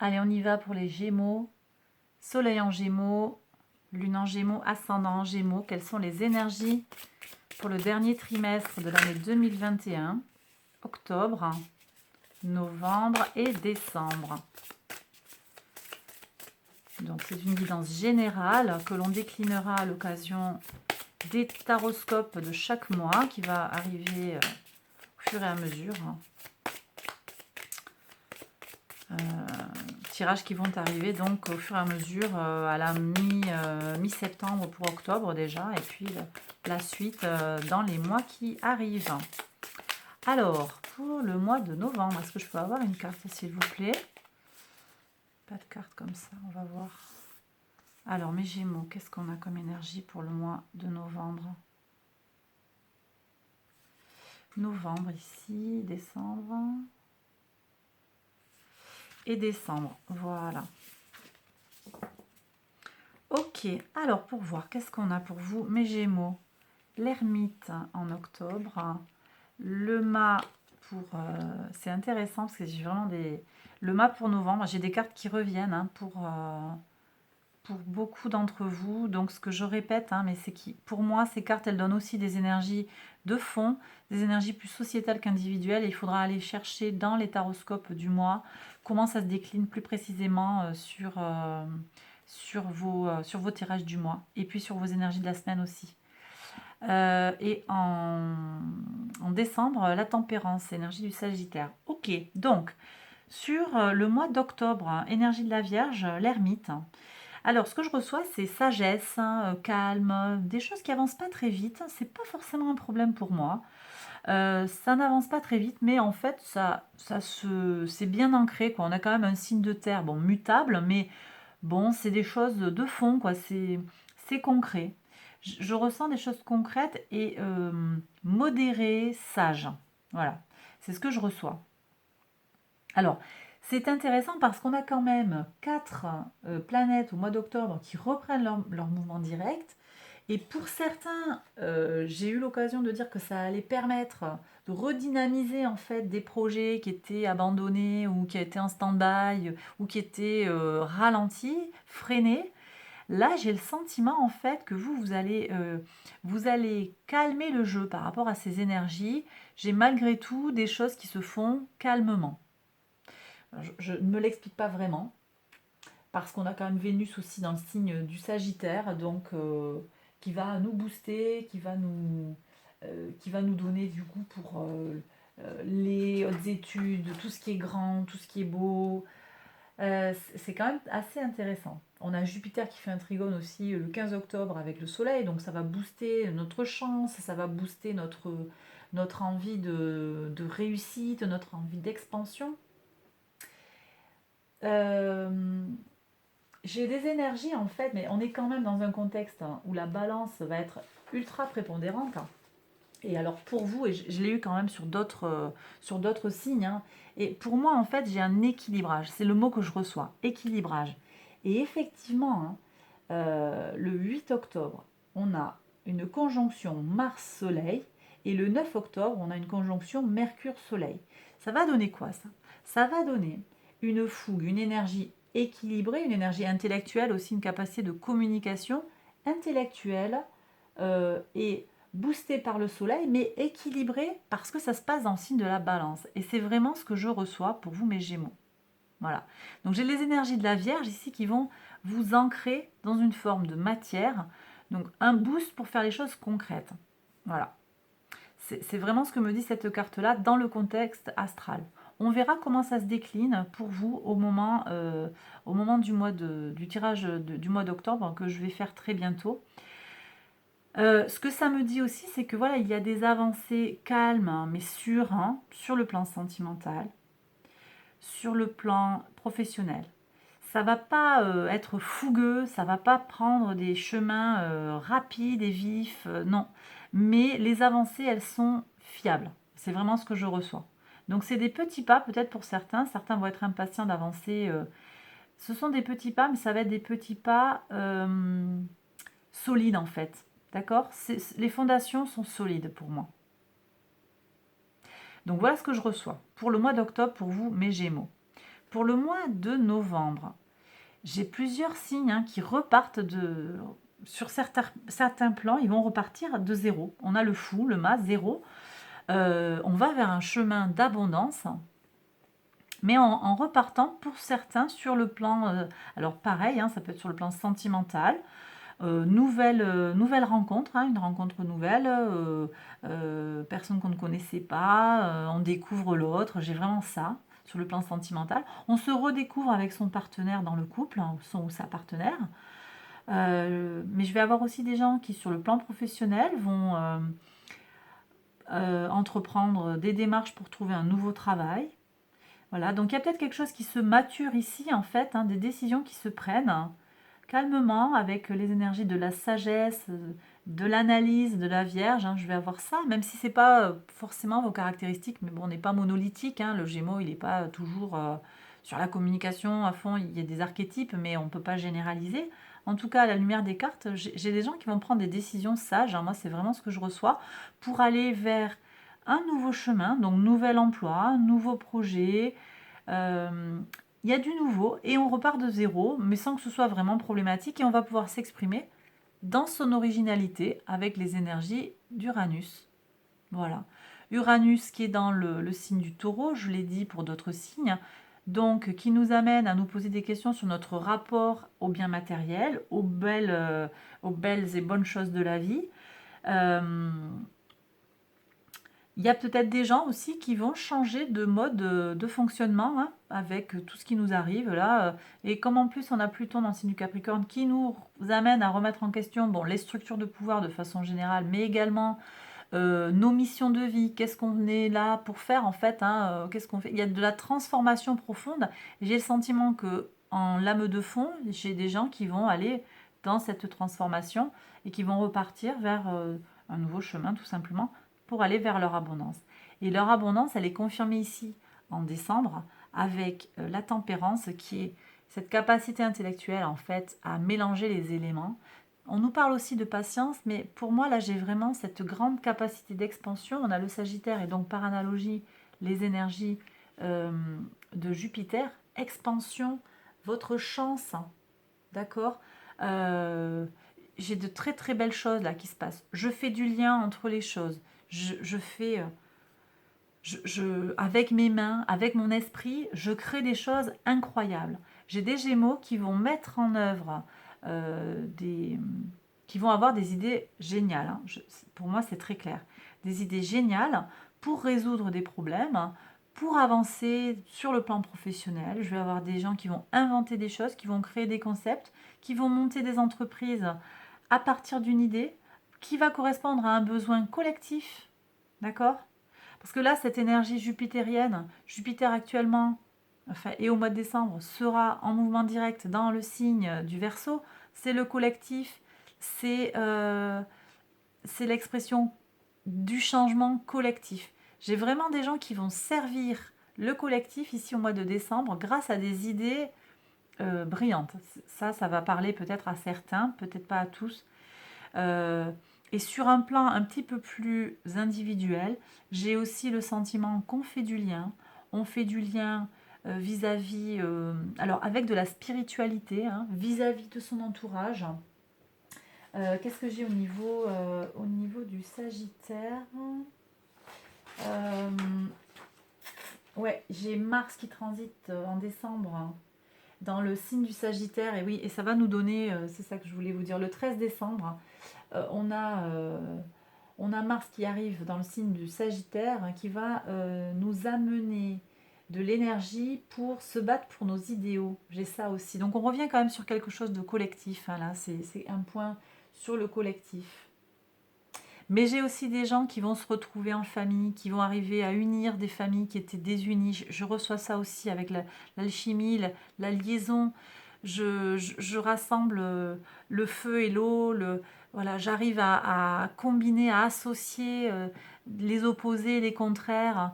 Allez, on y va pour les Gémeaux. Soleil en Gémeaux, Lune en Gémeaux, ascendant en Gémeaux. Quelles sont les énergies pour le dernier trimestre de l'année 2021, octobre, novembre et décembre. Donc c'est une guidance générale que l'on déclinera à l'occasion des taroscopes de chaque mois qui va arriver au fur et à mesure. Tirages qui vont arriver donc au fur et à mesure à la mi-septembre pour octobre déjà, et puis la suite dans les mois qui arrivent. Alors, pour le mois de novembre, est-ce que je peux avoir une carte s'il vous plaît? Pas de carte comme ça, on va voir. Alors, mes Gémeaux, qu'est-ce qu'on a comme énergie pour le mois de novembre? Novembre ici, décembre et décembre, voilà. Ok, alors pour voir, qu'est-ce qu'on a pour vous, mes Gémeaux? L'ermite en octobre, le mât pour... c'est intéressant parce que j'ai vraiment des... Le mât pour novembre, j'ai des cartes qui reviennent hein, pour beaucoup d'entre vous. Donc ce que je répète, hein, mais c'est que pour moi, ces cartes, elles donnent aussi des énergies de fond, des énergies plus sociétales qu'individuelles. Il faudra aller chercher dans les taroscopes du mois comment ça se décline plus précisément sur vos tirages du mois. Et puis sur vos énergies de la semaine aussi. Et en décembre, la tempérance, énergie du Sagittaire. Ok, donc sur le mois d'octobre, hein, énergie de la Vierge, l'ermite. Alors, ce que je reçois, c'est sagesse, hein, calme, des choses qui avancent pas très vite. C'est pas forcément un problème pour moi. Ça n'avance pas très vite, mais en fait, c'est bien ancré, quoi. On a quand même un signe de terre, bon, mutable, mais bon, c'est des choses de fond, quoi. C'est concret. Je ressens des choses concrètes et modérées, sages. Voilà, c'est ce que je reçois. Alors, c'est intéressant parce qu'on a quand même 4 planètes au mois d'octobre qui reprennent leur mouvement direct. Et pour certains, j'ai eu l'occasion de dire que ça allait permettre de redynamiser en fait des projets qui étaient abandonnés ou qui étaient en stand-by ou qui étaient ralentis, freinés. Là, j'ai le sentiment en fait que vous allez calmer le jeu par rapport à ces énergies. J'ai malgré tout des choses qui se font calmement. Je ne me l'explique pas vraiment, parce qu'on a quand même Vénus aussi dans le signe du Sagittaire, donc qui va nous booster, qui va nous donner du goût pour les hautes études, tout ce qui est grand, tout ce qui est beau. C'est quand même assez intéressant. On a Jupiter qui fait un trigone aussi le 15 octobre avec le Soleil, donc ça va booster notre chance, ça va booster notre envie de réussite, notre envie d'expansion. J'ai des énergies en fait, mais on est quand même dans un contexte hein, où la balance va être ultra prépondérante. Et alors pour vous, et je l'ai eu quand même sur d'autres signes, hein, et pour moi en fait j'ai un équilibrage, c'est le mot que je reçois, équilibrage. Et effectivement, hein, le 8 octobre, on a une conjonction Mars-Soleil, et le 9 octobre, on a une conjonction Mercure-Soleil. Ça va donner quoi ça? Ça va donner une fougue, une énergie équilibrée, une énergie intellectuelle aussi, une capacité de communication intellectuelle et boostée par le soleil, mais équilibrée parce que ça se passe dans le signe de la balance. Et c'est vraiment ce que je reçois pour vous, mes Gémeaux. Voilà. Donc j'ai les énergies de la Vierge ici qui vont vous ancrer dans une forme de matière. Donc un boost pour faire les choses concrètes. Voilà. C'est vraiment ce que me dit cette carte-là dans le contexte astral. On verra comment ça se décline pour vous au moment du tirage du mois d'octobre que je vais faire très bientôt. Ce que ça me dit aussi, c'est que voilà, il y a des avancées calmes, hein, mais sûres, hein, sur le plan sentimental, sur le plan professionnel. Ça va pas être fougueux, ça va pas prendre des chemins rapides et vifs, non. Mais les avancées, elles sont fiables. C'est vraiment ce que je reçois. Donc c'est des petits pas, peut-être pour certains. Certains vont être impatients d'avancer. Ce sont des petits pas, mais ça va être des petits pas solides en fait. D'accord? Les fondations sont solides pour moi. Donc voilà ce que je reçois pour le mois d'octobre pour vous, mes Gémeaux. pour le mois de novembre, j'ai plusieurs signes qui repartent sur certains plans, ils vont repartir de zéro. On a le fou, le mât, zéro. On va vers un chemin d'abondance, mais en repartant pour certains sur le plan, alors pareil, ça peut être sur le plan sentimental, nouvelle rencontre, une rencontre nouvelle, personne qu'on ne connaissait pas, on découvre l'autre, j'ai vraiment ça sur le plan sentimental. On se redécouvre avec son partenaire dans le couple, son ou sa partenaire. Mais je vais avoir aussi des gens qui sur le plan professionnel vont entreprendre des démarches pour trouver un nouveau travail. Voilà, donc il y a peut-être quelque chose qui se mature ici en fait, des décisions qui se prennent calmement avec les énergies de la sagesse, de l'analyse, de la Vierge. Je vais avoir ça, même si c'est pas forcément vos caractéristiques, mais bon, on n'est pas monolithique. Le Gémeaux, il n'est pas toujours sur la communication à fond. Il y a des archétypes, mais on ne peut pas généraliser. En tout cas, à la lumière des cartes, j'ai des gens qui vont prendre des décisions sages. Moi, c'est vraiment ce que je reçois pour aller vers un nouveau chemin, donc nouvel emploi, nouveau projet. Il y a du nouveau et on repart de zéro, mais sans que ce soit vraiment problématique et on va pouvoir s'exprimer dans son originalité avec les énergies d'Uranus. Voilà. Uranus qui est dans le signe du taureau, je l'ai dit pour d'autres signes, donc qui nous amène à nous poser des questions sur notre rapport aux biens matériels, aux belles et bonnes choses de la vie. Il y a peut-être des gens aussi qui vont changer de mode de fonctionnement avec tout ce qui nous arrive là. Et comme en plus on a Pluton dans le signe du Capricorne qui nous amène à remettre en question les structures de pouvoir de façon générale, mais également nos missions de vie, qu'est-ce qu'on est là pour faire en fait, qu'est-ce qu'on fait. Il y a de la transformation profonde. J'ai le sentiment que en lame de fond, j'ai des gens qui vont aller dans cette transformation et qui vont repartir vers un nouveau chemin tout simplement pour aller vers leur abondance. Et leur abondance, elle est confirmée ici en décembre avec la tempérance qui est cette capacité intellectuelle en fait à mélanger les éléments. On nous parle aussi de patience, mais pour moi là j'ai vraiment cette grande capacité d'expansion. On a le Sagittaire et donc par analogie les énergies de Jupiter. Expansion, votre chance, d'accord. J'ai de très très belles choses là qui se passent. Je fais du lien entre les choses. Je fais, avec mes mains, avec mon esprit, je crée des choses incroyables. J'ai des Gémeaux qui vont mettre en œuvre qui vont avoir des idées géniales. Pour moi, c'est très clair. Des idées géniales pour résoudre des problèmes, pour avancer sur le plan professionnel. Je vais avoir des gens qui vont inventer des choses, qui vont créer des concepts, qui vont monter des entreprises à partir d'une idée qui va correspondre à un besoin collectif. D'accord ? Parce que là, cette énergie jupitérienne, Jupiter actuellement, et au mois de décembre, sera en mouvement direct dans le signe du Verseau. C'est le collectif, c'est l'expression du changement collectif. J'ai vraiment des gens qui vont servir le collectif ici au mois de décembre grâce à des idées brillantes. Ça va parler peut-être à certains, peut-être pas à tous. Et sur un plan un petit peu plus individuel, j'ai aussi le sentiment qu'on fait du lien. On fait du lien vis-à-vis, alors avec de la spiritualité, vis-à-vis de son entourage. Qu'est-ce que j'ai au niveau du Sagittaire? Ouais, j'ai Mars qui transite en décembre dans le signe du Sagittaire. Et oui, et ça va nous donner, c'est ça que je voulais vous dire, le 13 décembre, on a Mars qui arrive dans le signe du Sagittaire qui va nous amener de l'énergie pour se battre pour nos idéaux. J'ai ça aussi. Donc on revient quand même sur quelque chose de collectif. Là, c'est un point sur le collectif. Mais j'ai aussi des gens qui vont se retrouver en famille, qui vont arriver à unir des familles qui étaient désunies. Je reçois ça aussi avec l'alchimie, la liaison. Je rassemble le feu et l'eau. Voilà, j'arrive à combiner, à associer les opposés, les contraires.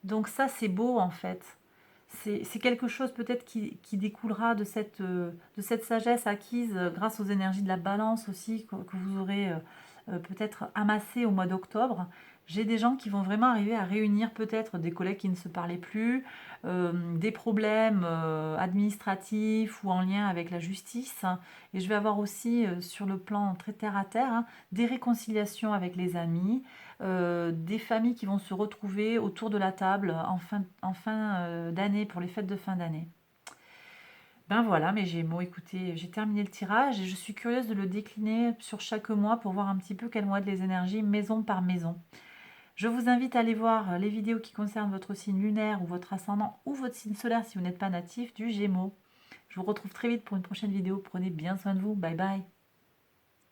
Donc ça, c'est beau en fait. C'est quelque chose peut-être qui découlera de cette sagesse acquise grâce aux énergies de la balance aussi que vous aurez peut-être amassé au mois d'octobre. J'ai des gens qui vont vraiment arriver à réunir peut-être des collègues qui ne se parlaient plus, des problèmes administratifs ou en lien avec la justice. Et je vais avoir aussi sur le plan très terre à terre, hein, des réconciliations avec les amis, des familles qui vont se retrouver autour de la table en fin d'année pour les fêtes de fin d'année. Ben voilà mes Gémeaux, écoutez, j'ai terminé le tirage et je suis curieuse de le décliner sur chaque mois pour voir un petit peu quelles vont être les énergies maison par maison. Je vous invite à aller voir les vidéos qui concernent votre signe lunaire ou votre ascendant ou votre signe solaire si vous n'êtes pas natif du Gémeaux. Je vous retrouve très vite pour une prochaine vidéo. Prenez bien soin de vous. Bye bye.